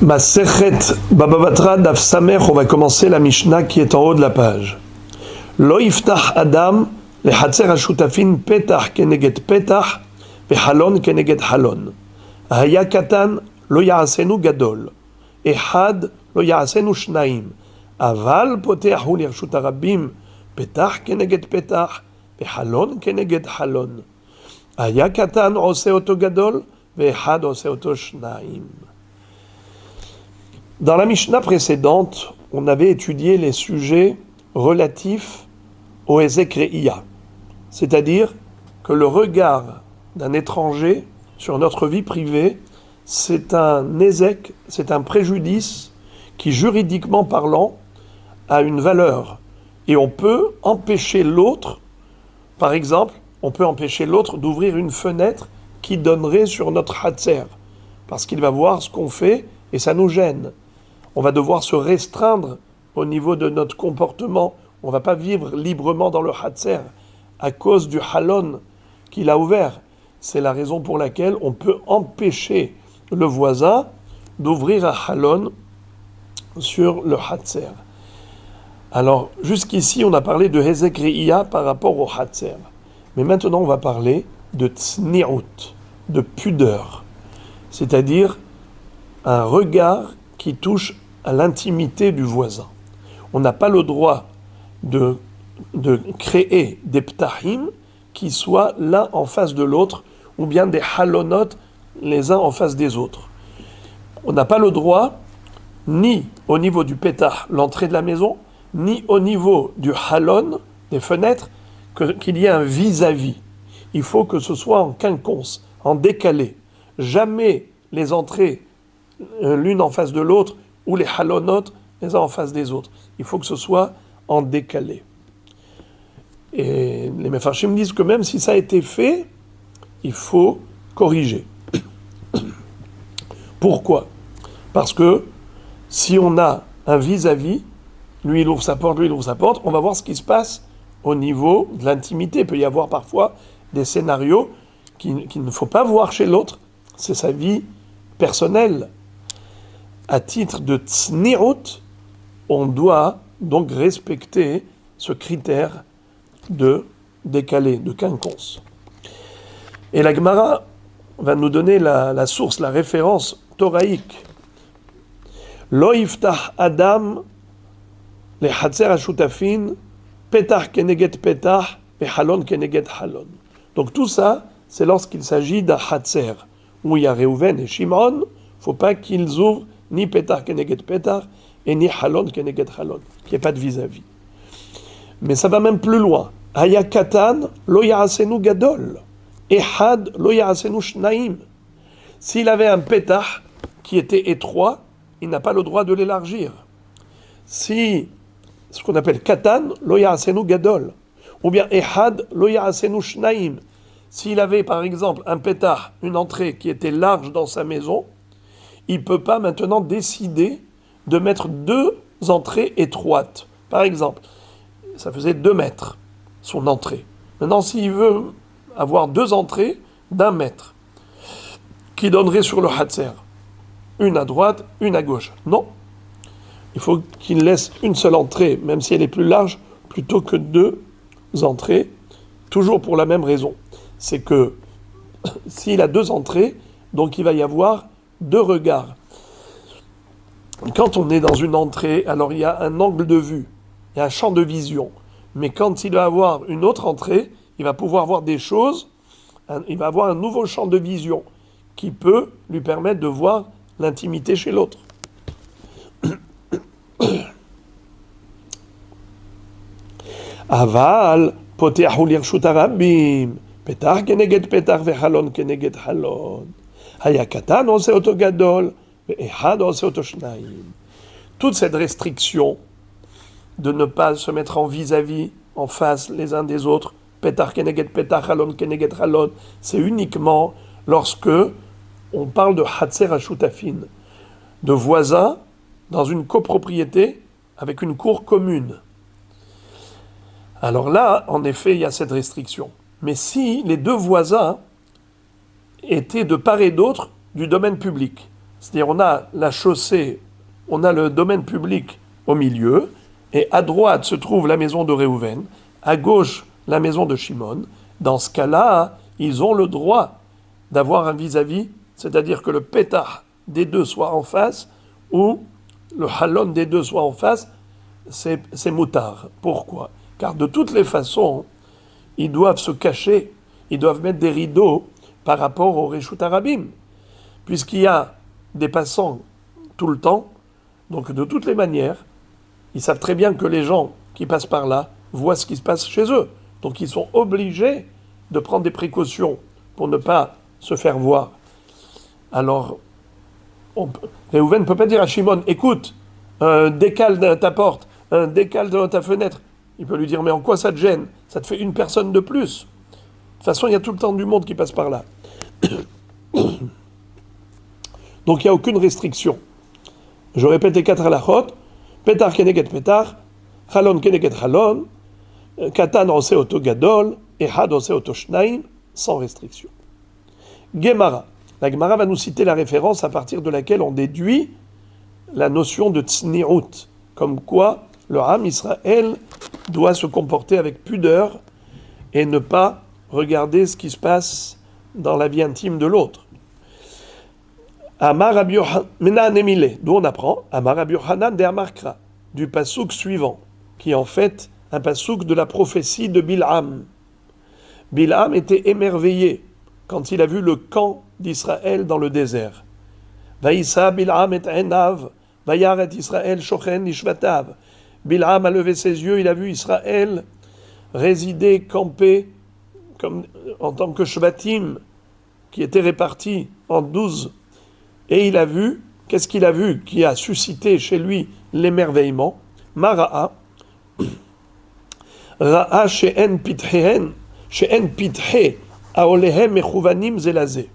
Masechet Baba Batra Daf Samech, on va commencer la Mishnah qui est en haut de la page. Lo yiftach Adam le Hatzer hashutafin petach keneged petach vehalon keneged halon. Haya katan lo ya'asenu gadol. Ehad lo ya'asenu shnaim. Aval poteahu lirshut harabim petach keneged petach vehalon keneged halon. Haya katan ose oto gadol veehad ose oto shnaim. Dans la Mishnah précédente, on avait étudié les sujets relatifs au Hezek Re'iyah, c'est-à-dire que le regard d'un étranger sur notre vie privée, c'est un Hezek, c'est un préjudice qui, juridiquement parlant, a une valeur. Et on peut empêcher l'autre, par exemple, on peut empêcher l'autre d'ouvrir une fenêtre qui donnerait sur notre Hatzer, parce qu'il va voir ce qu'on fait et ça nous gêne. On va devoir se restreindre au niveau de notre comportement. On ne va pas vivre librement dans le Hatzer à cause du halon qu'il a ouvert. C'est la raison pour laquelle on peut empêcher le voisin d'ouvrir un halon sur le Hatzer. Alors, jusqu'ici, on a parlé de Hezek Re'iyah par rapport au Hatzer. Mais maintenant, on va parler de Tzni'ut, de pudeur. C'est-à-dire un regard qui touche à l'intimité du voisin. On n'a pas le droit de créer des ptahim qui soient l'un en face de l'autre, ou bien des halonot les uns en face des autres. On n'a pas le droit, ni au niveau du pétah, l'entrée de la maison, ni au niveau du halon, des fenêtres, qu'il y ait un vis-à-vis. Il faut que ce soit en quinconce, en décalé. Jamais les entrées l'une en face de l'autre, ou les halonot les uns en face des autres. Il faut que ce soit en décalé. Et les Mefarshim disent que même si ça a été fait, il faut corriger. Pourquoi ? Parce que si on a un vis-à-vis, lui il ouvre sa porte, lui il ouvre sa porte, on va voir ce qui se passe au niveau de l'intimité. Il peut y avoir parfois des scénarios qu'il ne faut pas voir chez l'autre. C'est sa vie personnelle. À titre de tzni'ut, on doit donc respecter ce critère de décalé, de quinconce. Et la Gemara va nous donner la source, la référence thoraïque. Lo yiftach Adam le Hatzer hashutafin petach keneged petach ve halon keneged halon. Donc tout ça, c'est lorsqu'il s'agit d'un Hatzer, où il y a Reuven et Shimon, il ne faut pas qu'ils ouvrent ni pétard keneged pétard et ni halon keneged halon, qu'il n'y ait pas de vis-à-vis. Mais ça va même plus loin. Haya katan lo ya'asenu gadol, ehad lo ya'asenu shnaim. S'il avait un pétard qui était étroit, il n'a pas le droit de l'élargir. Si, ce qu'on appelle katan lo ya'asenu gadol, ou bien ehad lo ya'asenu shnaim. S'il avait par exemple un pétard, une entrée qui était large dans sa maison, il ne peut pas maintenant décider de mettre deux entrées étroites. Par exemple, ça faisait 2 mètres, son entrée. Maintenant, s'il veut avoir 2 entrées d'1 mètre, qui donneraient sur le Hatzer, une à droite, une à gauche. Non. Il faut qu'il laisse une seule entrée, même si elle est plus large, plutôt que 2 entrées, toujours pour la même raison. C'est que s'il a 2 entrées, donc il va y avoir 2 regards. Quand on est dans une entrée, alors il y a un angle de vue, il y a un champ de vision. Mais quand il va avoir une autre entrée, il va pouvoir voir des choses, il va avoir un nouveau champ de vision qui peut lui permettre de voir l'intimité chez l'autre. Aval poteahu lirshut harabim petach keneged petach vehalon keneged halon. Toute cette restriction de ne pas se mettre en vis-à-vis, en face les uns des autres, pétard keneged pétard, halon keneged halon, c'est uniquement lorsque on parle de hatzer hashutafin, de voisins dans une copropriété avec une cour commune. Alors là, en effet, il y a cette restriction. Mais si les 2 voisins étaient de part et d'autre du domaine public. C'est-à-dire, on a la chaussée, on a le domaine public au milieu, et à droite se trouve la maison de Réhouven, à gauche la maison de Shimon. Dans ce cas-là, ils ont le droit d'avoir un vis-à-vis, c'est-à-dire que le pétah des deux soit en face, ou le halon des deux soit en face, c'est moutard. Pourquoi? Car de toutes les façons, ils doivent se cacher, ils doivent mettre des rideaux par rapport au Reshut Harabim, puisqu'il y a des passants tout le temps, donc de toutes les manières, ils savent très bien que les gens qui passent par là voient ce qui se passe chez eux. Donc ils sont obligés de prendre des précautions pour ne pas se faire voir. Alors, Réhouven ne peut pas dire à Shimon, écoute, décale ta porte, décale ta fenêtre. Il peut lui dire, mais en quoi ça te gêne? Ça te fait une personne de plus. De toute façon, il y a tout le temps du monde qui passe par là. Donc il n'y a aucune restriction. Je répète les 4 halachot. Petar keneged petar, chalon keneged chalon, katan ose oto gadol, ehad ose oto shnaim, sans restriction. Gemara. La Gemara va nous citer la référence à partir de laquelle on déduit la notion de tsni'ut, comme quoi le Ham Israël doit se comporter avec pudeur et ne pas regarder ce qui se passe dans la vie intime de l'autre. Amar Rabbi Yochanan Emile, d'où on apprend Amar Rabbi Yochanan de Amarkra, du pasouk suivant, qui est en fait un pasouk de la prophétie de Bilham. Bilham était émerveillé quand il a vu le camp d'Israël dans le désert. Vaïssa Bilham et Enav, Vayar et Israël Shochen Ishvatav. Bilham a levé ses yeux, il a vu Israël résider, camper, comme, en tant que Shvatim, qui étaient répartis en 12. Et il a vu, qu'est-ce qu'il a vu qui a suscité chez lui l'émerveillement? Mara'a, Ra'a she'en pithen, she'en pithe, aolehem mechuvanim zelazé.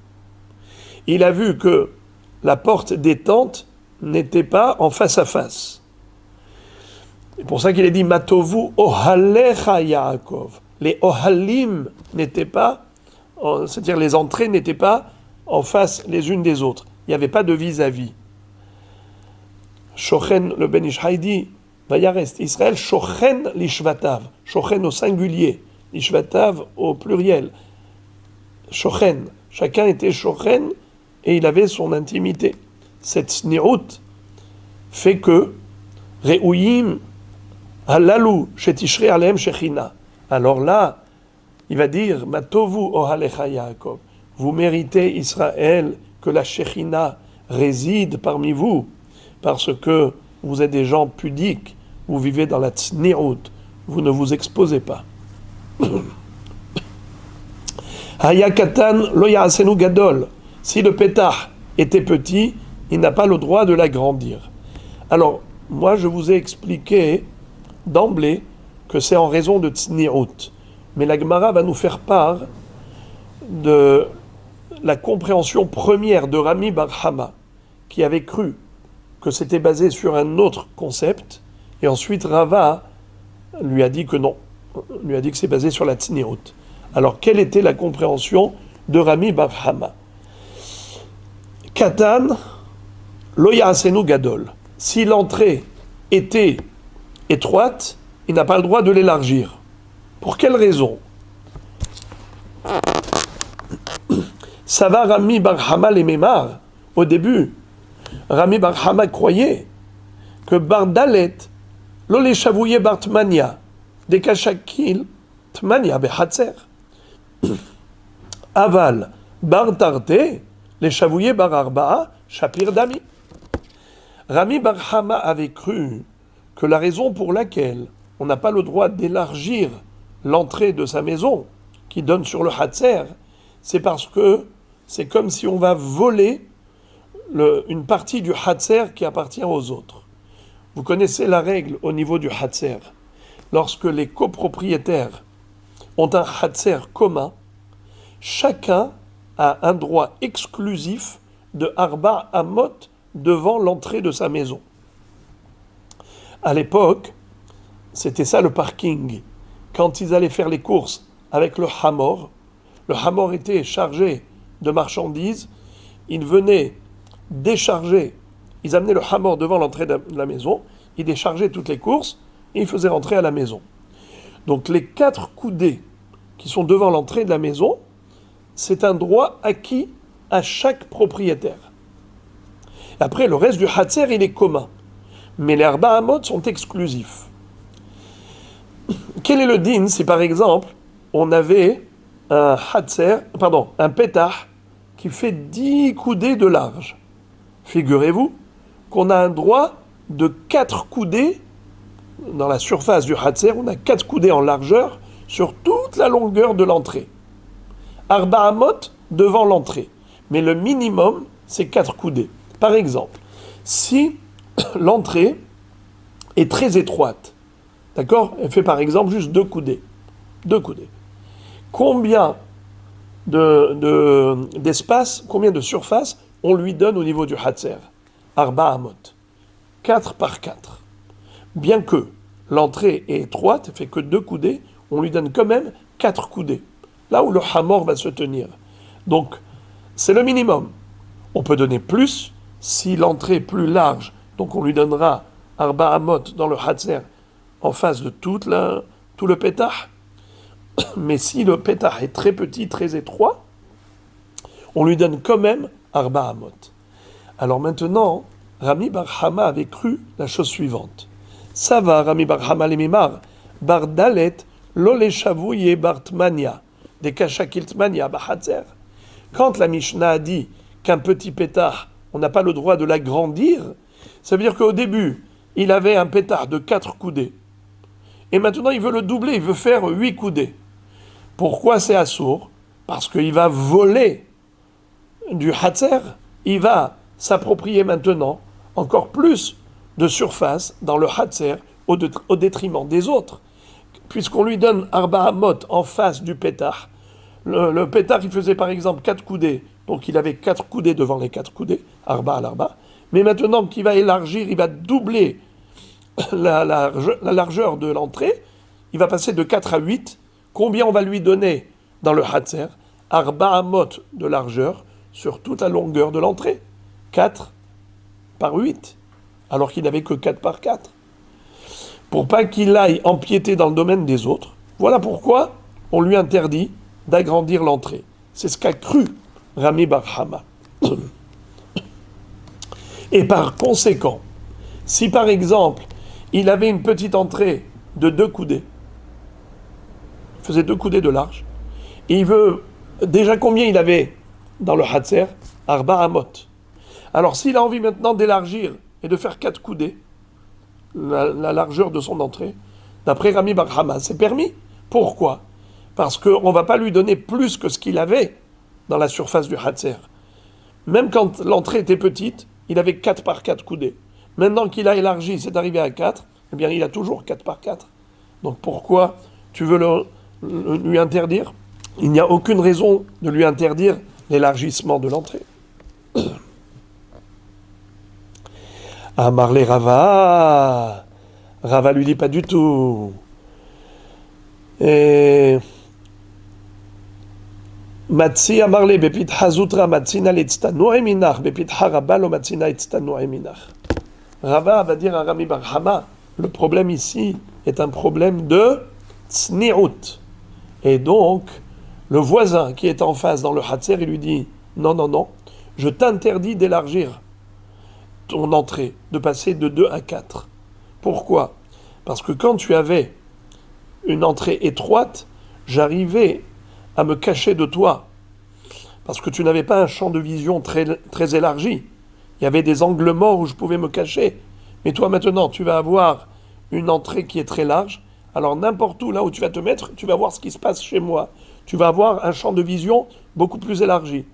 Il a vu que la porte des tentes n'était pas en face à face. C'est pour ça qu'il a dit Matovu ohalecha Yaakov. Les ohalim n'étaient pas, c'est-à-dire les entrées n'étaient pas en face les unes des autres. Il n'y avait pas de vis-à-vis. Shochen, le Ben Ishai dit, Vayarest, Israël, Shochen l'Ishvatav. Shochen au singulier, l'Ishvatav au pluriel. Shochen, chacun était Shochen et il avait son intimité. Cette snirut fait que Re'uyim halalu shetishre alehem shechina. Alors là, il va dire, Matovu ohalecha Yaakov. Vous méritez, Israël, que la Shechina réside parmi vous, parce que vous êtes des gens pudiques, vous vivez dans la tsni'ut, vous ne vous exposez pas. Hayakatan lo ya'asenu gadol. Si le pétah était petit, il n'a pas le droit de l'agrandir. Alors, moi je vous ai expliqué d'emblée que c'est en raison de tsni'ut. Mais la Gemara va nous faire part de la compréhension première de Rami Bar Hama, qui avait cru que c'était basé sur un autre concept, et ensuite Rava lui a dit que non, lui a dit que c'est basé sur la tsni'ut. Alors, quelle était la compréhension de Rami Bar Hama? Katan, lo ya'asenu gadol. Si l'entrée était étroite, il n'a pas le droit de l'élargir. Pour quelle raison? Ça va Rami Bar Hama les Mémar. Au début, Rami Bar Hama croyait que Bar Dalet, lo le shavouye bar Tmania, des kachakil Tmania behatzer. Aval, Bar Tarte, les shavouye bar Arba'a, Shapir Dami. Rami Bar Hama avait cru que la raison pour laquelle on n'a pas le droit d'élargir l'entrée de sa maison, qui donne sur le Hatzer, c'est parce que c'est comme si on va voler une partie du Hatzer qui appartient aux autres. Vous connaissez la règle au niveau du Hatzer. Lorsque les copropriétaires ont un Hatzer commun, chacun a un droit exclusif de Arba Amot devant l'entrée de sa maison. À l'époque, c'était ça le parking. Quand ils allaient faire les courses avec le Hamor était chargé de marchandises, il venait déchargeaient, ils amenaient le hamor devant l'entrée de la maison, ils déchargeaient toutes les courses et ils faisaient rentrer à la maison. Donc les 4 coudées qui sont devant l'entrée de la maison, c'est un droit acquis à chaque propriétaire. Après, le reste du hatzer, il est commun. Mais les arba amot sont exclusifs. Quel est le din si par exemple, on avait un un pétah qui fait 10 coudées de large? Figurez-vous qu'on a un droit de 4 coudées dans la surface du hatzer, on a 4 coudées en largeur sur toute la longueur de l'entrée. Arba amot devant l'entrée. Mais le minimum, c'est 4 coudées. Par exemple, si l'entrée est très étroite, d'accord? Elle fait par exemple juste 2 coudées. 2 coudées. Combien d'espace, combien de surface on lui donne au niveau du hatzer? Arba amot. 4 par 4. Bien que l'entrée est étroite, elle fait que 2 coudées, on lui donne quand même 4 coudées. Là où le hamor va se tenir. Donc, c'est le minimum. On peut donner plus si l'entrée est plus large. Donc, on lui donnera arba amot dans le hatzer en face de tout le pétah. Mais si le pétah est très petit, très étroit, on lui donne quand même arba amot. Alors maintenant, Rami Bar Hama avait cru la chose suivante. Ça va, Rami Bar Hama lemimar, bar dalet, lo le shavouye bar tmania, des kashakiltmania bahatzer. Quand la Mishnah a dit qu'un petit pétard, on n'a pas le droit de l'agrandir, ça veut dire qu'au début, il avait un pétard de 4 coudées. Et maintenant, il veut le doubler, il veut faire 8 coudées. Pourquoi c'est assourd? Parce qu'il va voler du hatzer, il va s'approprier maintenant encore plus de surface dans le hatzer au détriment des autres. Puisqu'on lui donne arba amot en face du pétard, le pétard il faisait par exemple 4 coudées, donc il avait 4 coudées devant les 4 coudées, arba à l'arba, mais maintenant qu'il va élargir, il va doubler la largeur de l'entrée, il va passer de 4 à 8, combien on va lui donner dans le hatzer? Arba amot de largeur sur toute la longueur de l'entrée, 4 par 8, alors qu'il n'avait que 4 par 4. Pour pas qu'il aille empiéter dans le domaine des autres, voilà pourquoi on lui interdit d'agrandir l'entrée. C'est ce qu'a cru Rami Bar Hama. Et par conséquent, si par exemple, il avait une petite entrée de 2 coudées, il faisait 2 coudées de large, et il veut, déjà combien il avait dans le hatzer? Arba amot. Alors s'il a envie maintenant d'élargir et de faire 4 coudées, la largeur de son entrée, d'après Rami Bar Hama, c'est permis. Pourquoi? Parce qu'on ne va pas lui donner plus que ce qu'il avait dans la surface du hatzer. Même quand l'entrée était petite, il avait 4 par 4 coudées. Maintenant qu'il a élargi, c'est arrivé à 4, eh bien il a toujours 4 par 4. Donc pourquoi tu veux lui interdire? Il n'y a aucune raison de lui interdire l'élargissement de l'entrée. Amarle Rava. Rava lui dit pas du tout. Et Matsi Amarle bepitha zutra matsina letztanu eminach bepitha rabba lo matsina letztanu eminach. Rava va dire à Rami Bar Hama, le problème ici est un problème de tsni'ut. Et donc, le voisin qui est en face dans le hatzer, il lui dit, non, je t'interdis d'élargir ton entrée, de passer de 2 à 4. Pourquoi? Parce que quand tu avais une entrée étroite, j'arrivais à me cacher de toi. Parce que tu n'avais pas un champ de vision très, très élargi. Il y avait des angles morts où je pouvais me cacher. Mais toi maintenant, tu vas avoir une entrée qui est très large. Alors n'importe où, là où tu vas te mettre, tu vas voir ce qui se passe chez moi. Tu vas avoir un champ de vision beaucoup plus élargi.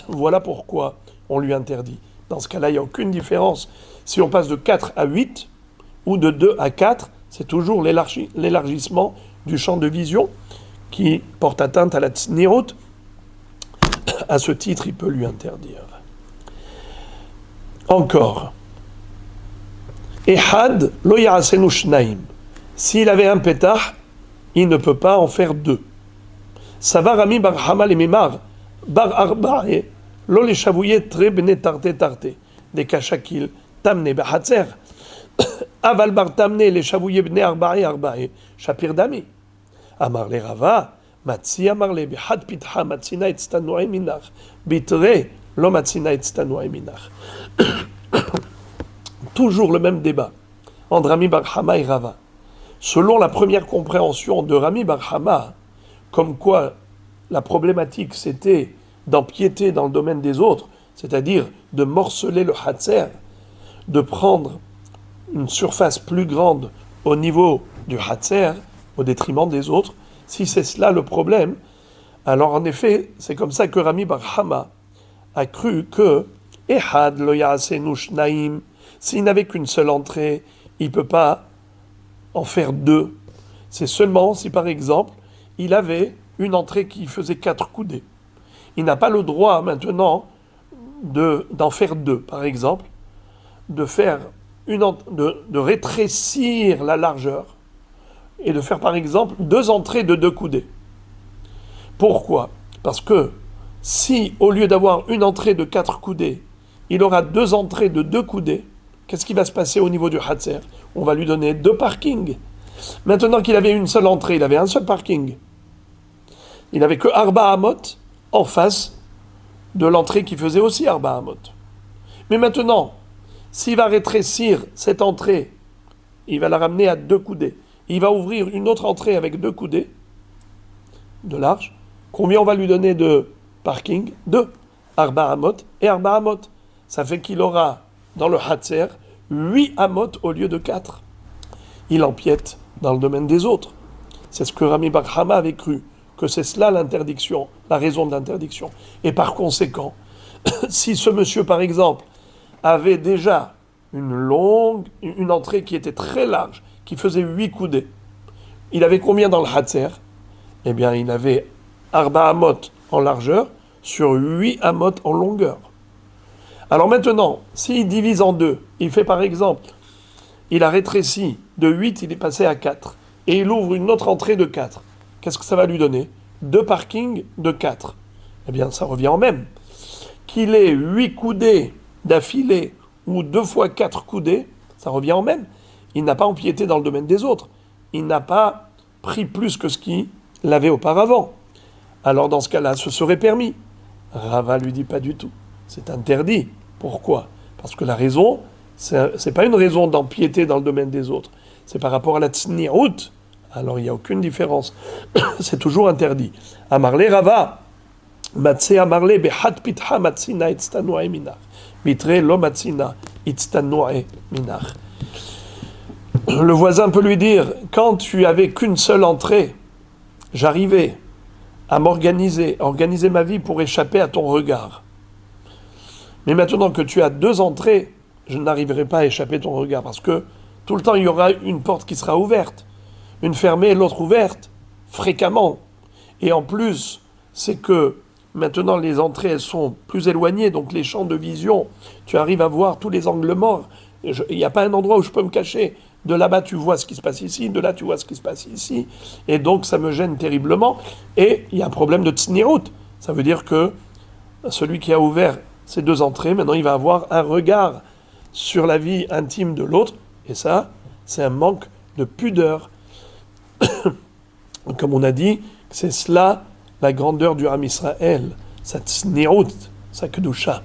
Voilà pourquoi on lui interdit. Dans ce cas-là, il n'y a aucune différence. Si on passe de 4 à 8 ou de 2 à 4, c'est toujours l'élargissement du champ de vision qui porte atteinte à la tsnirut. À ce titre, il peut lui interdire. Encore. Ehad lo ya'asenu shnaim. S'il avait un pétah, il ne peut pas en faire 2. Ça va Rami Bar Hama lemimar bar arba'e Lo les chavouillés très bene tarte, des kachakil, tamne behatzer. Aval bar tamne les chavouillés bne arbae, shapir dami. Amar le Rava, matzi amar le bihad pitha matzina et stanoe minach, bitre lo matzina et stanoe minach. Toujours le même débat entre Rami bar Hama et Rava. Selon la première compréhension de Rami bar Hama, comme quoi la problématique c'était d'empiéter dans le domaine des autres, c'est-à-dire de morceler le hatzer, de prendre une surface plus grande au niveau du hatzer, au détriment des autres, si c'est cela le problème, alors en effet, c'est comme ça que Rami bar Hama a cru que Ehad lo ya'asenu shnaim, s'il n'avait qu'une seule entrée, il ne peut pas en faire deux. C'est seulement si par exemple, il avait une entrée qui faisait 4 coudées. Il n'a pas le droit maintenant d'en faire deux, par exemple, de faire de rétrécir la largeur et de faire par exemple 2 entrées de 2 coudées. Pourquoi ? Parce que si au lieu d'avoir une entrée de 4 coudées, il aura 2 entrées de 2 coudées, qu'est-ce qui va se passer au niveau du hatzer ? On va lui donner 2 parkings. Maintenant qu'il avait une seule entrée, il avait un seul parking. Il n'avait que Arba Hamot en face de l'entrée qui faisait aussi Arba Hamot. Mais maintenant, s'il va rétrécir cette entrée, il va la ramener à 2 coudées. Il va ouvrir une autre entrée avec 2 coudées de large. Combien on va lui donner de parking ? 2. Arba Hamot et Arba Hamot. Ça fait qu'il aura dans le Hatzer 8 Hamot au lieu de 4. Il empiète dans le domaine des autres. C'est ce que Rami bar Hama avait cru, que c'est cela l'interdiction, la raison de l'interdiction. Et par conséquent, si ce monsieur, par exemple, avait déjà une entrée qui était très large, qui faisait 8 coudées, il avait combien dans le Hatzer ? Eh bien, il avait Arba Hamot en largeur sur 8 Hamot en longueur. Alors maintenant, s'il divise en 2, il fait par exemple, il a rétréci de 8, il est passé à 4, et il ouvre une autre entrée de 4. Qu'est-ce que ça va lui donner ? 2 parkings de 4. Eh bien, ça revient en même. Qu'il ait 8 coudées d'affilée ou 2 fois 4 coudées, ça revient en même. Il n'a pas empiété dans le domaine des autres. Il n'a pas pris plus que ce qu'il avait auparavant. Alors dans ce cas-là, ce serait permis. Rava lui dit pas du tout. C'est interdit. Pourquoi ? Parce que la raison, c'est pas une raison d'empiéter dans le domaine des autres. C'est par rapport à la tsni'out. Alors il n'y a aucune différence. C'est toujours interdit. Amarle Rava, matse amarle behat pitha matsina itztanoe minach. Mitre lo matsina itztanoe minach. Le voisin peut lui dire, quand tu avais qu'une seule entrée, j'arrivais à organiser ma vie pour échapper à ton regard. Mais maintenant que tu as 2 entrées, je n'arriverai pas à échapper à ton regard, parce que tout le temps, il y aura une porte qui sera ouverte, une fermée et l'autre ouverte, fréquemment. Et en plus, c'est que maintenant, les entrées, elles sont plus éloignées, donc les champs de vision, tu arrives à voir tous les angles morts. Il n'y a pas un endroit où je peux me cacher. De là-bas, tu vois ce qui se passe ici, de là, tu vois ce qui se passe ici. Et donc, ça me gêne terriblement. Et il y a un problème de tsnirut. Ça veut dire que celui qui a ouvert ces 2 entrées, maintenant, il va avoir un regard sur la vie intime de l'autre. Et ça, c'est un manque de pudeur. Comme on a dit, c'est cela la grandeur du Ham Israël, sa tsnirut, sa kedusha.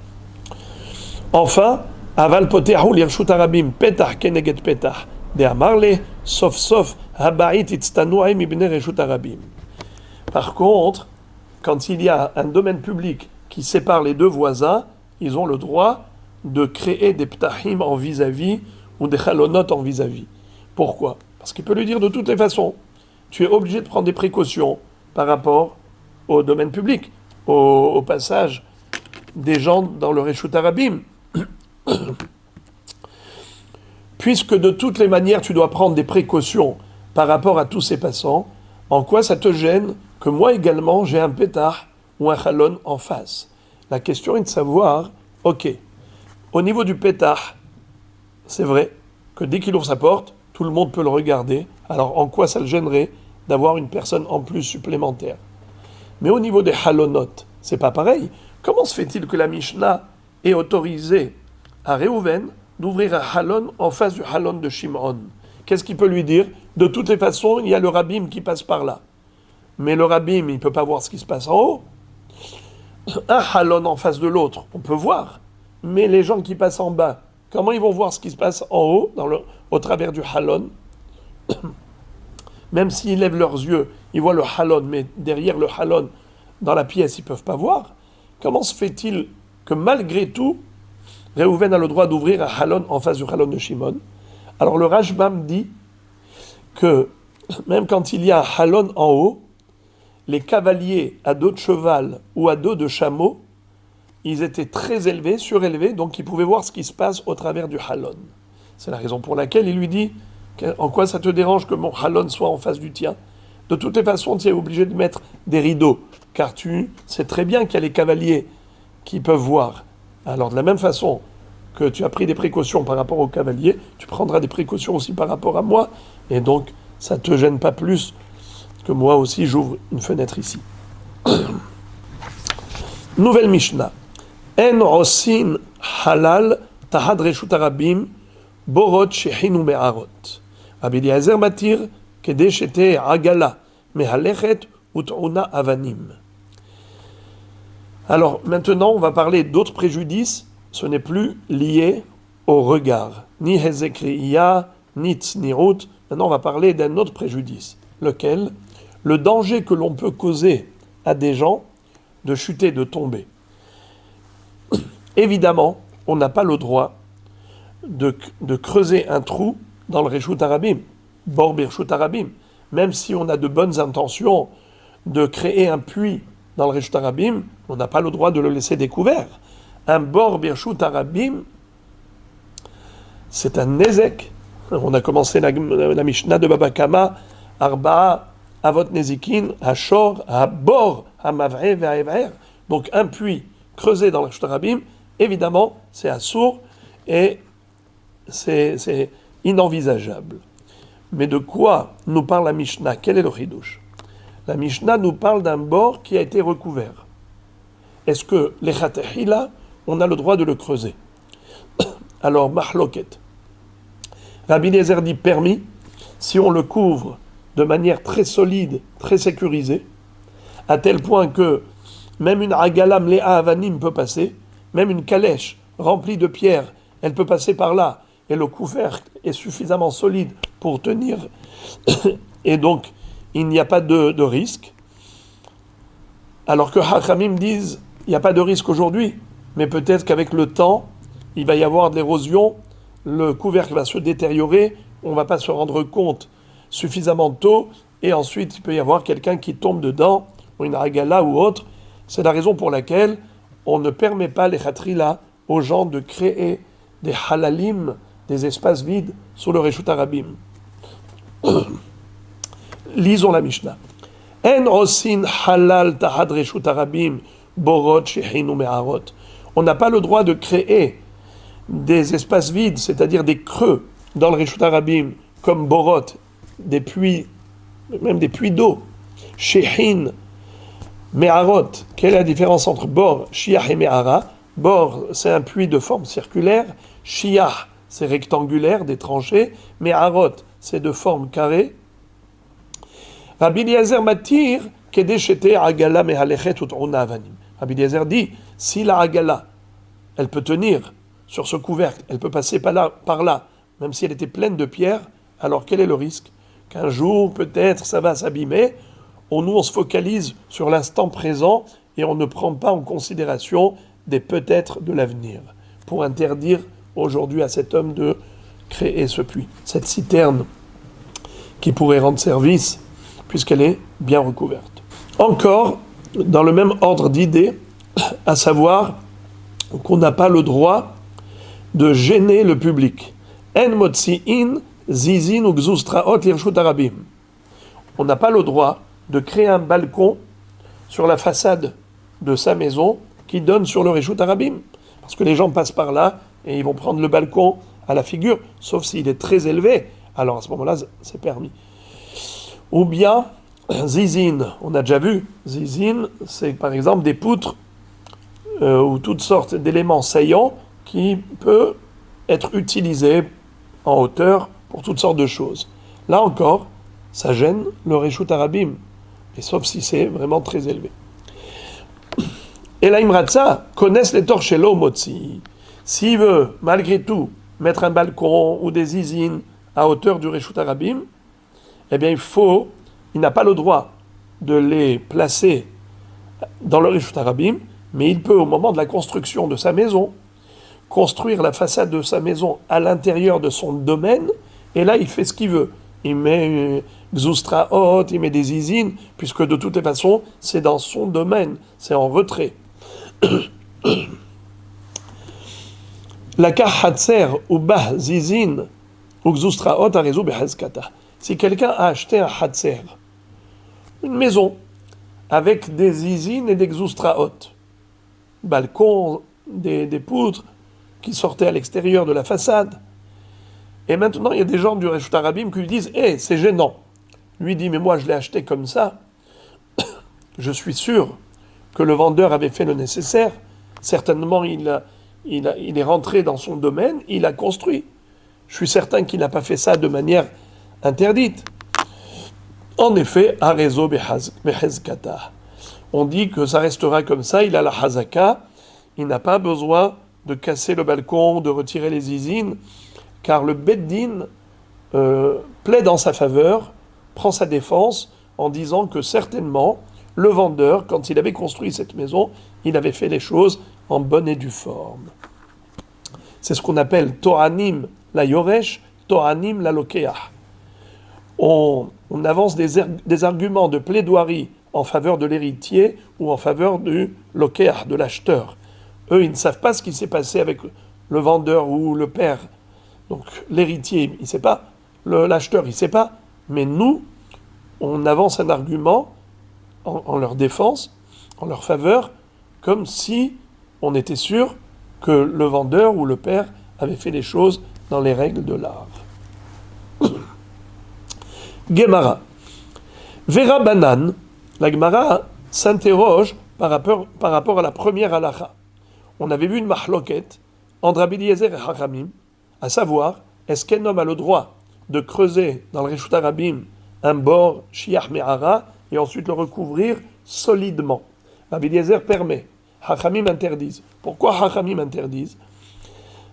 Enfin, aval potehu lirshut harabim petach keneged petach de amarle sof sof habait itztanuaim ibne reshut harabim. Par contre, quand il y a un domaine public qui sépare les 2 voisins, ils ont le droit de créer des ptahim en vis-à-vis ou des chalonot en vis-à-vis. Pourquoi ? Parce qu'il peut lui dire de toutes les façons, tu es obligé de prendre des précautions par rapport au domaine public, au passage des gens dans le Reshut Harabim. Puisque de toutes les manières tu dois prendre des précautions par rapport à tous ces passants, en quoi ça te gêne que moi également j'ai un pétah ou un chalon en face ? La question est de savoir, ok, au niveau du pétah, c'est vrai que dès qu'il ouvre sa porte, tout le monde peut le regarder, alors en quoi ça le gênerait d'avoir une personne en plus supplémentaire ? Mais au niveau des halonot, c'est pas pareil. Comment se fait-il que la Mishnah ait autorisé à Réhouven d'ouvrir un halon en face du halon de Shimon? Qu'est-ce qu'il peut lui dire? De toutes les façons, il y a le rabbim qui passe par là. Mais le rabbim, il ne peut pas voir ce qui se passe en haut. Un halon en face de l'autre, on peut voir. Mais les gens qui passent en bas, comment ils vont voir ce qui se passe en haut, au travers du halon? Même s'ils lèvent leurs yeux, ils voient le halon, mais derrière le halon, dans la pièce, ils ne peuvent pas voir. Comment se fait-il que malgré tout, Réhouven a le droit d'ouvrir un halon en face du halon de Shimon? Alors le Rashbam dit que même quand il y a un halon en haut, les cavaliers à dos de cheval ou à dos de chameau, ils étaient très élevés, surélevés, donc ils pouvaient voir ce qui se passe au travers du halon. C'est la raison pour laquelle il lui dit « En quoi ça te dérange que mon halon soit en face du tien ? De toutes les façons, tu es obligé de mettre des rideaux, car tu sais très bien qu'il y a les cavaliers qui peuvent voir. Alors de la même façon que tu as pris des précautions par rapport aux cavaliers, tu prendras des précautions aussi par rapport à moi, et donc ça ne te gêne pas plus que moi aussi j'ouvre une fenêtre ici. » Nouvelle Mishnah. En osin halal tahad reshut harabim borot shehinu me'arot. Rabbi Eliezer matir kedei shete agala mehalechet ut'una avanim. Alors maintenant, on va parler d'autres préjudices. Ce n'est plus lié au regard, ni hezekriya, ni tznirut. Maintenant, on va parler d'un autre préjudice. Lequel? Le danger que l'on peut causer à des gens de chuter, de tomber. Évidemment, on n'a pas le droit de creuser un trou dans le Reshut Harabim, Bor Birshut Harabim, même si on a de bonnes intentions de créer un puits dans le Reshut Harabim, on n'a pas le droit de le laisser découvert. Un Bor Birshut Harabim, c'est un nezek. On a commencé la Mishnah de Baba Kama, Arba'a Avot Nezikin, Hashor, Habor, Hamavre, Ve'aever. Donc un puits creusé dans le Reshut Harabim, évidemment, c'est assourd et c'est inenvisageable. Mais de quoi nous parle la Mishnah? Quel est le chidouche? La Mishnah nous parle d'un bord qui a été recouvert. Est-ce que les chatechila, on a le droit de le creuser? Alors, mahloket. Rabbi Eliezer dit permis si on le couvre de manière très solide, très sécurisée, à tel point que même une agala mléa avanim peut passer, même une calèche remplie de pierres, elle peut passer par là, et le couvercle est suffisamment solide pour tenir, et donc il n'y a pas de risque. Alors que Hachamim disent, il n'y a pas de risque aujourd'hui, mais peut-être qu'avec le temps, il va y avoir de l'érosion, le couvercle va se détériorer, on ne va pas se rendre compte suffisamment tôt, et ensuite il peut y avoir quelqu'un qui tombe dedans, ou une agala ou autre. C'est la raison pour laquelle on ne permet pas les chatrila aux gens de créer des halalim, des espaces vides sur le Reshut Harabim. Lisons la Mishnah. En osin halal tahad Reshut Harabim borot shehinu me'arot. On n'a pas le droit de créer des espaces vides, c'est-à-dire des creux dans le Reshut Harabim, comme borot, des puits, même des puits d'eau. Shehin me'arot. Quelle est la différence entre bor, shiach et me'ara? Bor, c'est un puits de forme circulaire. Shiach, c'est rectangulaire, des tranchées. Me'arot, c'est de forme carrée. Rabbi Eliezer matir kedei shete agala mehalechet ut'una avanim. Rabbi Eliezer dit, si la agala, elle peut tenir sur ce couvercle, elle peut passer par là, même si elle était pleine de pierres, alors quel est le risque? Qu'un jour, peut-être, ça va s'abîmer. Nous, on se focalise sur l'instant présent et on ne prend pas en considération des peut-être de l'avenir, pour interdire aujourd'hui à cet homme de créer ce puits, cette citerne qui pourrait rendre service puisqu'elle est bien recouverte. Encore, dans le même ordre d'idées, à savoir qu'on n'a pas le droit de gêner le public. En motzi'in zizin ou gzustraot lirshut harabim. On n'a pas le droit de créer un balcon sur la façade de sa maison qui donne sur le Reshut Harabim. Parce que les gens passent par là et ils vont prendre le balcon à la figure, sauf s'il est très élevé. Alors à ce moment-là, c'est permis. Ou bien, zizin, on a déjà vu, zizin, c'est par exemple des poutres ou toutes sortes d'éléments saillants qui peut être utilisé en hauteur pour toutes sortes de choses. Là encore, ça gêne le Reshut Harabim, et sauf si c'est vraiment très élevé. Et la Imratza connaissent les torts chez l'Omotzi. S'il veut, malgré tout, mettre un balcon ou des zizines à hauteur du Reshut Harabim, eh bien il n'a pas le droit de les placer dans le Reshut Harabim, mais il peut, au moment de la construction de sa maison, construire la façade de sa maison à l'intérieur de son domaine, et là il fait ce qu'il veut. Il met Gzoustraot, il met des zizines, puisque de toutes les façons, c'est dans son domaine, c'est en retrait. La Hatzer ou Bah Zizin ou Gzoustraot a résolu Behazkata. Si quelqu'un a acheté un Hatzer, une maison, avec des zizines et des Gzoustraot, balcon, des poutres qui sortaient à l'extérieur de la façade, et maintenant il y a des gens du Reshut Harabim qui lui disent « c'est gênant ». Lui dit « mais moi je l'ai acheté comme ça, je suis sûr que le vendeur avait fait le nécessaire, certainement il est rentré dans son domaine, il a construit. Je suis certain qu'il n'a pas fait ça de manière interdite. » En effet, Arezo Behezkata. On dit que ça restera comme ça, il a la Hazaka, il n'a pas besoin de casser le balcon, de retirer les zizines, car le Beddin plaide en sa faveur, prend sa défense en disant que certainement le vendeur, quand il avait construit cette maison, il avait fait les choses en bonne et due forme. C'est ce qu'on appelle Toranim la Yoresh, Toranim la Lokeah. On avance des arguments de plaidoirie en faveur de l'héritier ou en faveur du Lokeah, de l'acheteur. Eux, ils ne savent pas ce qui s'est passé avec le vendeur ou le père. Donc l'héritier, il ne sait pas, l'acheteur, il ne sait pas, mais nous, on avance un argument en leur défense, en leur faveur, comme si on était sûr que le vendeur ou le père avait fait les choses dans les règles de l'art. Gemara. Vera Banan, la Gemara s'interroge par rapport à la première halakha. On avait vu une mahloket entre Rabbi Eliezer et Chachamim, à savoir, est-ce qu'un homme a le droit de creuser dans le Reshut Harabim un bord shiach me'ara et ensuite le recouvrir solidement. Rabbi Eliezer permet, Chachamim interdisent. Pourquoi Chachamim interdisent?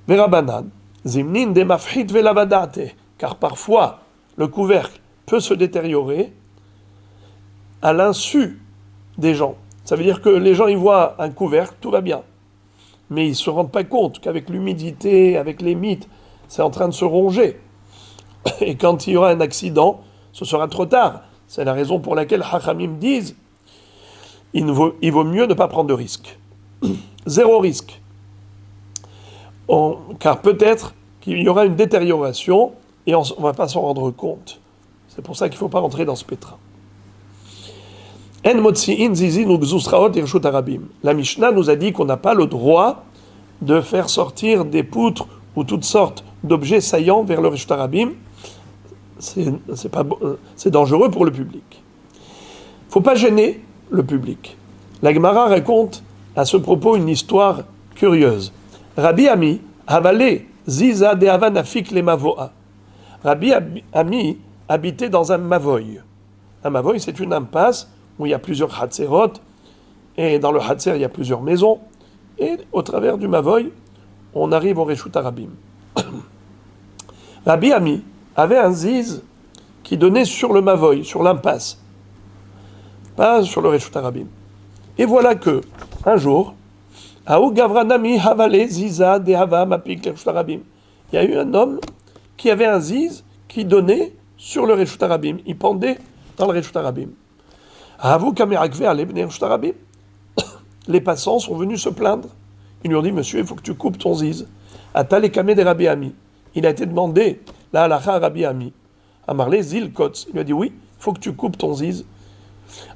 Verabanan, zimnin de mafhit velavadate, car parfois le couvercle peut se détériorer à l'insu des gens. Ça veut dire que les gens, ils voient un couvercle, tout va bien. Mais ils ne se rendent pas compte qu'avec l'humidité, avec les mites, c'est en train de se ronger. Et quand il y aura un accident, ce sera trop tard. C'est la raison pour laquelle Chachamim disent il vaut mieux ne pas prendre de risque. Zéro risque. Car peut-être qu'il y aura une détérioration et on ne va pas s'en rendre compte. C'est pour ça qu'il ne faut pas rentrer dans ce pétrin. La Mishnah nous a dit qu'on n'a pas le droit de faire sortir des poutres ou toutes sortes d'objets saillants vers le Reshut Harabim. C'est dangereux pour le public. Il ne faut pas gêner le public. La Gemara raconte à ce propos une histoire curieuse. Rabbi Ami avalé ziza de avanafik le mavoa. Rabbi Ami habitait dans un mavoy. Un mavoy, c'est une impasse où il y a plusieurs hatzerot, et dans le hatzer, il y a plusieurs maisons, et au travers du mavoy, on arrive au Reshut Harabim. Rabbi Ami avait un ziz qui donnait sur le mavoy, sur l'impasse, pas sur le Reshut Harabim. Et voilà que, un jour, Aou Gavranami Havale Ziza de Hava Mapik Reshut Harabim. Il y a eu un homme qui avait un ziz qui donnait sur le Reshut Harabim. Il pendait dans le Reshut Harabim. Les passants sont venus se plaindre. Ils lui ont dit, monsieur, il faut que tu coupes ton ziz. Atalekame de Rabbi Ami. Il a été demandé, la halakha à Rabbi Ami. Amarle zil kotz. Il lui a dit, oui, il faut que tu coupes ton ziz.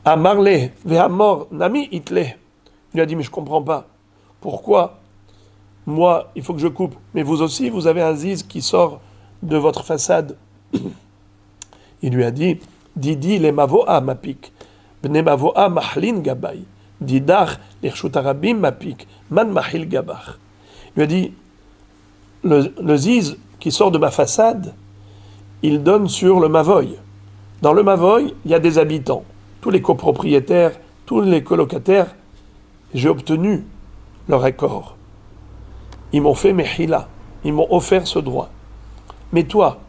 Amarle vehamor nami itle. Il lui a dit, mais je ne comprends pas. Pourquoi moi, il faut que je coupe, mais vous aussi, vous avez un ziz qui sort de votre façade. Il lui a dit, Didi le mavoa mapik. Bne mavoa mahlin gabay. Didar, l'Irshut Arabim, Mapik, Man Mahil Gabar. Il lui a dit, le ziz qui sort de ma façade, il donne sur le Mavoy. Dans le Mavoy, il y a des habitants. Tous les copropriétaires, tous les colocataires, j'ai obtenu leur accord. Ils m'ont fait mehila, ils m'ont offert ce droit. Mais toi,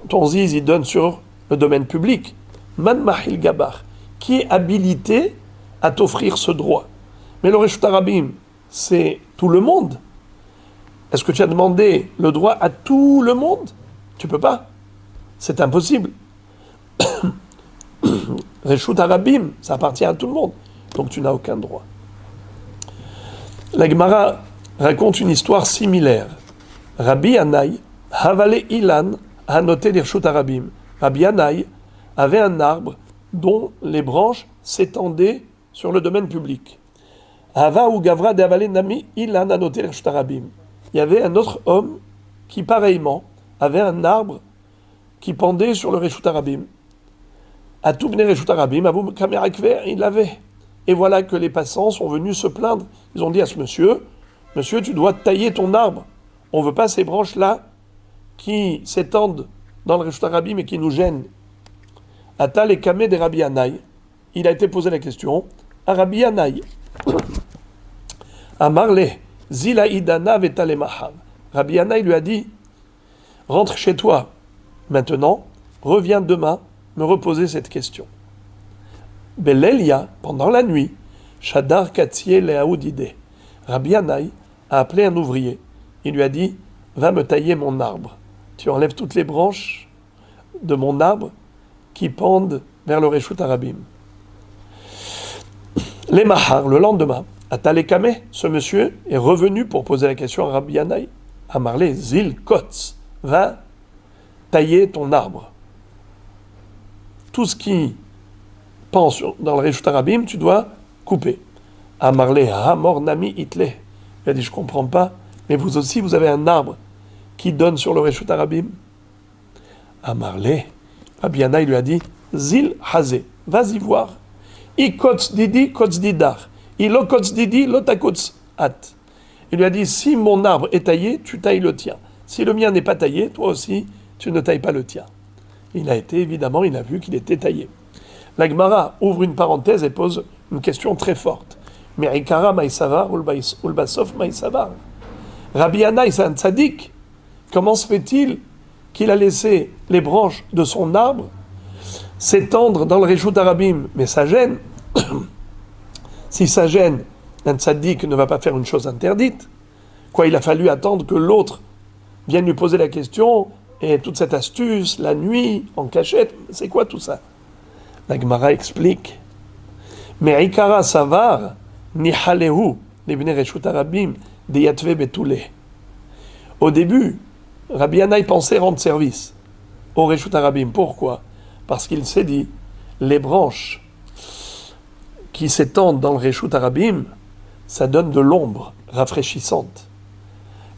ton ziz, il donne sur le domaine public. Man Mahil Gabar, qui est habilité à t'offrir ce droit. Mais le Reshut Arabim, c'est tout le monde. Est-ce que tu as demandé le droit à tout le monde? Tu peux pas. C'est impossible. Reshut Arabim, ça appartient à tout le monde. Donc tu n'as aucun droit. La Gemara raconte une histoire similaire. Rabbi Yanaï, Havale Ilan, a noté les Reshut Arabim. Rabbi Yanaï avait un arbre dont les branches s'étendaient sur le domaine public. Hava ou Gavra de Havale Nami Ilan a noté les Reshut Arabim. Il y avait un autre homme qui, pareillement, avait un arbre qui pendait sur le Reshut Arabim. À tout Bnei Reshut Arabim, Avou Kamerakver, il l'avait. Et voilà que les passants sont venus se plaindre. Ils ont dit à ce monsieur, monsieur, tu dois tailler ton arbre. On ne veut pas ces branches-là qui s'étendent dans le Reshut Arabim et qui nous gênent. Atal et Kameh de Rabbi Yanaï. Il a été posé la question à Rabbi Yanaï. Amarle, Zila Idana Vetale Mahav. Rabbi Yanaï lui a dit, rentre chez toi. Maintenant, reviens demain me reposer cette question. Belelia, pendant la nuit, Shadar Katsié Leaoudide. Rabbi Yanaï a appelé un ouvrier. Il lui a dit, va me tailler mon arbre. Tu enlèves toutes les branches de mon arbre qui pendent vers le Reshut Arabim. Les Mahar, le lendemain, Atal et Kameh, ce monsieur est revenu pour poser la question à Rabbi Yanaï. Amarle, Zil Kotz, va tailler ton arbre. Tout ce qui pend dans le Reshut Arabim, tu dois couper. Amarle, Hamor Nami Itle. Il a dit, je ne comprends pas, mais vous aussi, vous avez un arbre qui donne sur le Reshut Arabim. Amarle, Rabbi Yanaï lui a dit, Zil Hazé, vas-y voir. I Kotz Didi, Kotz Didar. I lo Kotz Didi, lo ta Kotz At. Il lui a dit, si mon arbre est taillé, tu tailles le tien. Si le mien n'est pas taillé, toi aussi, tu ne tailles pas le tien. Il a été, évidemment, il a vu qu'il était taillé. La Gemara ouvre une parenthèse et pose une question très forte. Mais Ikara maïsavar ou basof maïsavar. Rabbi Yanaï, c'est un tzaddik. Comment se fait-il qu'il a laissé les branches de son arbre s'étendre dans le Reshut Arabim? Mais ça gêne. Si ça gêne, un tzaddik ne va pas faire une chose interdite. Quoi, il a fallu attendre que l'autre vienne lui poser la question, et toute cette astuce, la nuit, en cachette, c'est quoi tout ça? La Gemara explique. Mais Ikara Savar, Nihalehu, les Bnei Reshut Arabim, de Yatve Betule. Au début, Rabbi Yanaï pensait rendre service au Reshut Arabim. Pourquoi? Parce qu'il s'est dit, les branches qui s'étendent dans le Reshut Arabim, ça donne de l'ombre rafraîchissante.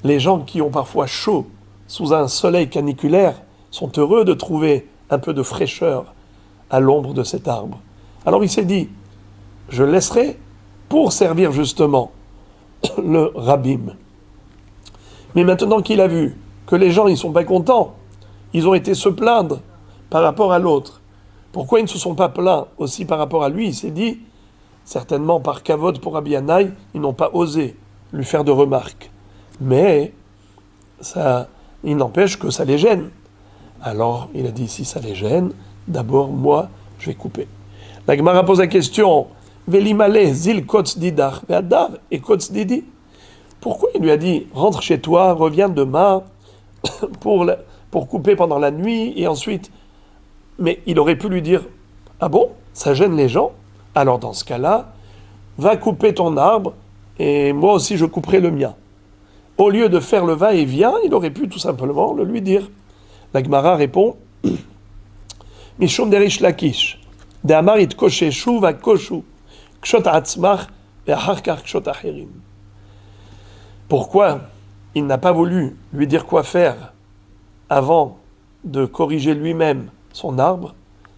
Les gens qui ont parfois chaud sous un soleil caniculaire sont heureux de trouver un peu de fraîcheur à l'ombre de cet arbre. Alors il s'est dit, je laisserai pour servir justement le Rabbim. Mais maintenant qu'il a vu que les gens ils sont pas contents, ils ont été se plaindre par rapport à l'autre. Pourquoi ils ne se sont pas plaints aussi par rapport à lui? Il s'est dit, certainement par kavod pour Rabbi Yanaï, ils n'ont pas osé lui faire de remarques. Mais ça, il n'empêche que ça les gêne. Alors il a dit, si ça les gêne, d'abord moi je vais couper. La Gemara pose la question, Velimale zil kotz didar ve'adar et kotz didi. Pourquoi il lui a dit, rentre chez toi, reviens demain pour couper pendant la nuit et ensuite. Mais il aurait pu lui dire, ah bon, ça gêne les gens? Alors dans ce cas-là, va couper ton arbre et moi aussi je couperai le mien. Au lieu de faire le va-et-vient, il aurait pu tout simplement le lui dire. La Gemara répond, Mishum derish lakish, de amarit koshe shu va koshu, kshot atzmach ve acharkar kshot acherim. Pourquoi il n'a pas voulu lui dire quoi faire avant de corriger lui-même son arbre?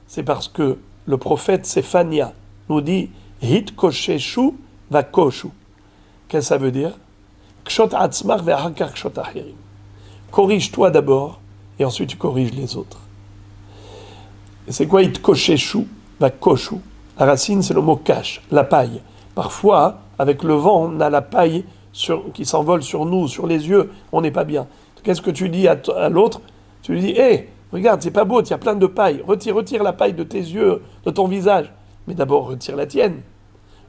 C'est parce que le prophète Séphania nous dit Hit kosheshu va koshu. Qu'est-ce que ça veut dire? Kshot atzmach ve'achar kshot achirim. Corrige-toi d'abord, et ensuite tu corriges les autres. Et c'est quoi hit kosheshu va koshu? La racine, c'est le mot cache, la paille. Parfois, avec le vent, on a la paille qui s'envole sur nous, sur les yeux, on n'est pas bien. Qu'est-ce que tu dis à l'autre? Tu lui dis, hé, regarde, c'est pas beau, il y a plein de paille. Retire la paille de tes yeux, de ton visage. Mais d'abord, retire la tienne.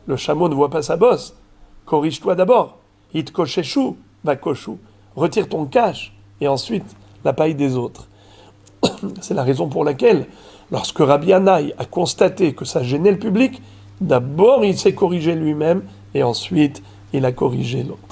Le chameau ne voit pas sa bosse. Corrige-toi d'abord. Hit kosheshu va koshu. Retire ton cache, et ensuite la paille des autres. C'est la raison pour laquelle, lorsque Rabbi Anaï a constaté que ça gênait le public, d'abord il s'est corrigé lui-même, et ensuite il a corrigé l'autre.